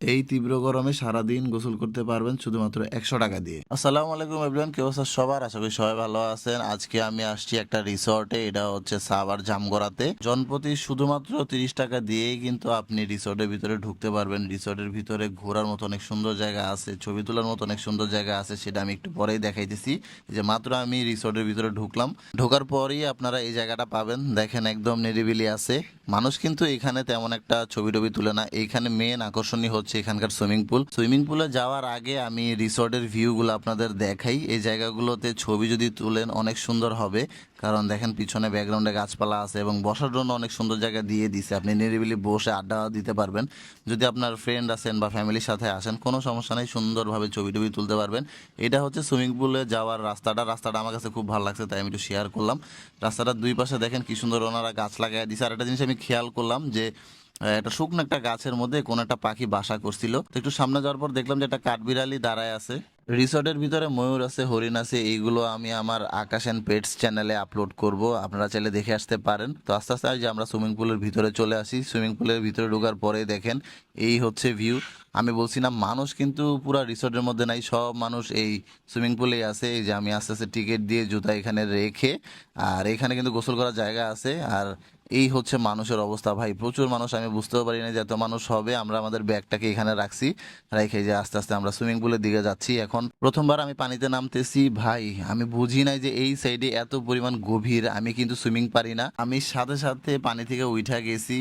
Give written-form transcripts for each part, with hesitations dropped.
এই তীব্র গরমে সারাদিন গোসল করতে পারবেন শুধুমাত্র 100 টাকা দিয়ে। আসসালামু আলাইকুম এভরিওয়ান, কি অবস্থা সবার? আশা করি সবাই ভালো আছেন। আজকে আমি আসছি একটা রিসর্টে, এটা হচ্ছে সাভার জামগড়াতে। জনপ্রতি শুধুমাত্র 30 টাকা দিয়েই কিন্তু আপনি রিসর্টের ভিতরে ঢুকতে পারবেন। রিসর্টের ভিতরে ঘোরার মতো অনেক সুন্দর জায়গা আছে, ছবি তোলার মতো অনেক সুন্দর জায়গা আছে, সেটা আমি একটু পরেই দেখাইতেছি। যে মাত্র আমি রিসর্টের ভিতরে ঢুকলাম, ঢোকার পরই আপনারা এই জায়গাটা পাবেন। দেখেন একদম নিরিবিলি আছে, মানুষ কিন্তু এখানে তেমন একটা ছবি টবি তুলে না। এইখানে মেন আকর্ষণীয় হচ্ছে এখানকার সুইমিং পুল। সুইমিং পুলে যাওয়ার আগে আমি রিসর্টের ভিউগুলো আপনাদের দেখাই। এই জায়গাগুলোতে ছবি যদি তুলেন অনেক সুন্দর হবে, কারণ দেখেন পিছনে ব্যাকগ্রাউন্ডে গাছপালা আছে এবং বসার জন্য অনেক সুন্দর জায়গা দিয়ে দিছে। আপনি নিরিবিলি বসে আড্ডা দিতে পারবেন। যদি আপনার ফ্রেন্ড আছেন বা ফ্যামিলির সাথে আসেন, কোনো সমস্যা নেই, সুন্দরভাবে ছবি টবি তুলতে পারবেন। এটা হচ্ছে সুইমিং পুলে যাওয়ার রাস্তাটা আমার কাছে খুব ভালো লাগছে, তাই আমি একটু শেয়ার করলাম। রাস্তাটার দুই পাশে দেখেন কি সুন্দর ওনারা গাছ লাগাই দিছে। আর একটা জিনিস আমি খেয়াল করলাম যে একটা শুকনো একটা গাছের মধ্যে কোন একটা পাখি বাসা করছিল। তো একটু সামনে যাওয়ার পর দেখলাম যে একটা কাঠবিড়ালি দাঁড়ায় আছে। রিসর্টের ভিতরে ময়ূর আছে, হরিণ আছে, এইগুলো আমি আমার আকাশ অ্যান্ড পেটস চ্যানেলে আপলোড করব, আপনারা চাইলে দেখে আসতে পারেন। তো আস্তে আস্তে যে আমরা সুইমিং পুলের ভিতরে চলে আসি। সুইমিং পুলের ভিতরে ঢোকার পরে দেখেন এই হচ্ছে ভিউ। আমি বলছি না, মানুষ কিন্তু পুরো রিসর্টের মধ্যে নাই, সব মানুষ এই সুইমিং পুলেই আছে। এই যে আমি আস্তে আস্তে টিকিট দিয়ে জুতা এখানে রেখে, আর এখানে কিন্তু গোসল করার জায়গা আছে। আর এই হচ্ছে মানুষের অবস্থা ভাই, প্রচুর মানুষ। আমি বুঝতেও পারি না যে এত মানুষ হবে। আমরা আমাদের ব্যাগটাকে এখানে রাখছি, রেখে যে আস্তে আস্তে আমরা সুইমিং পুলের দিকে যাচ্ছি। এখন প্রথমবার আমি পানিতে নামতেছি ভাই, আমি বুঝি নাই যে এই সাইডে এত পরিমাণ গভীর। আমি কিন্তু সুইমিং পারি না, আমি সাথে সাথে পানি থেকে উঠা গেছি।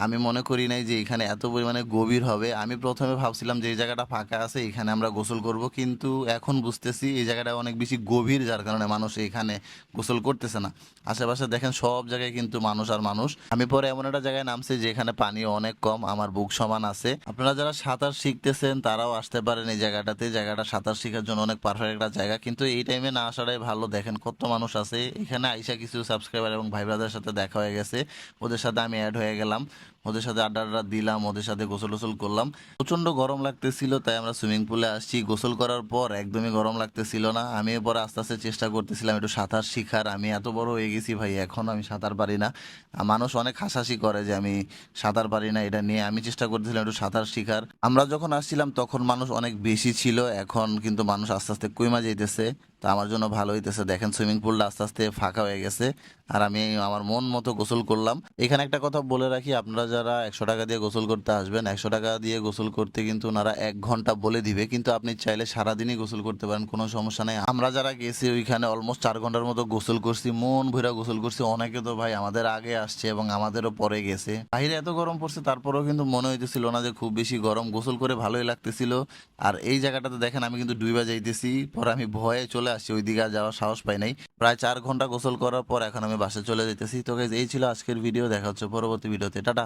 আমি মনে করি নাই যে এখানে এত পরিমাণে গভীর হবে। আমি প্রথমে ভাবছিলাম যে এই জায়গাটা ফাঁকা আছে, এখানে আমরা গোসল করব, কিন্তু এখন বুঝতেছি এই জায়গাটা অনেক বেশি গভীর, যার কারণে মানুষ এখানে গোসল করতেছে না। আশেপাশে দেখেন সব জায়গায় কিন্তু মানুষ আর মানুষ। আমি পরে এমন একটা জায়গায় নামছি যেখানে পানি অনেক কম, আমার বুক সমান আছে। আপনারা যারা সাঁতার শিখতেছেন তারাও আসতে পারেন এই জায়গাটাতে। জায়গাটা সাঁতার শেখার জন্য অনেক পারফেক্ট একটা জায়গা, কিন্তু এই টাইমে না আসাটাই ভালো। দেখেন কত মানুষ আছে এখানে। আইসা কিছু সাবস্ক্রাইবার এবং ভাই ব্রাদারের সাথে দেখা হয়ে গেছে, ওদের সাথে আমি অ্যাড হয়ে গেলাম, ওদের সাথে আড্ডা আড্ডা দিলাম, ওদের সাথে গোসল টোসল করলাম। প্রচন্ড গরম লাগতেছিল, তাই আমরা সুইমিং পুলে আসছি। গোসল করার পর একদমই গরম লাগতেছিল না। আমি এরপর আস্তে আস্তে চেষ্টা করতেছিলাম একটু সাঁতার শিখার। আমি এত বড় হয়ে গেছি ভাই, এখন আমি সাঁতার পারি না। মানুষ অনেক হাসাহাসি করে যে আমি সাঁতার পারি না, এটা নিয়ে আমি চেষ্টা করতেছিলাম একটু সাঁতার শিখার। আমরা যখন আসছিলাম তখন মানুষ অনেক বেশি ছিল, এখন কিন্তু মানুষ আস্তে আস্তে কইমা যাইতেছে। তো আমার জন্য ভালো হইতেছে। দেখেন সুইমিং পুলটা আস্তে আস্তে ফাঁকা হয়ে গেছে, আর আমি আমার মন মতো গোসল করলাম। এখানে একটা কথা বলে রাখি, আপনারা যারা 100 টাকা দিয়ে গোসল করতে আসবেন, 100 টাকা দিয়ে গোসল করতে কিন্তু ওনারা 1 ঘন্টা বলে দিবে, কিন্তু আপনি চাইলে সারাদিনই গোসল করতে পারেন, কোনো সমস্যা নেই। আমরা যারা গেছি ওইখানে অলমোস্ট 4 ঘন্টার মতো গোসল করছি, মন ভরা গোসল করছি। অনেকে তো ভাই আমাদের আগে আসছে এবং আমাদেরও পরে গেছে। বাইরে এত গরম পড়ছে, তারপরেও কিন্তু মনে হইতেছিল না যে খুব বেশি গরম। গোসল করে ভালোই লাগতেছিল। আর এই জায়গাটাতে দেখেন আমি কিন্তু ডুইবা যাইতেছি, পরে আমি ভয়ে চলে আসছি, ওইদিকে আর যাওয়ার সাহস পাই নাই। প্রায় 4 ঘন্টা গোসল করার পর এখন আমি বাসায় চলে যেতেছি। তো গাইজ এই ছিল আজকের ভিডিও, দেখা হচ্ছে পরবর্তী ভিডিওতে। টাটা।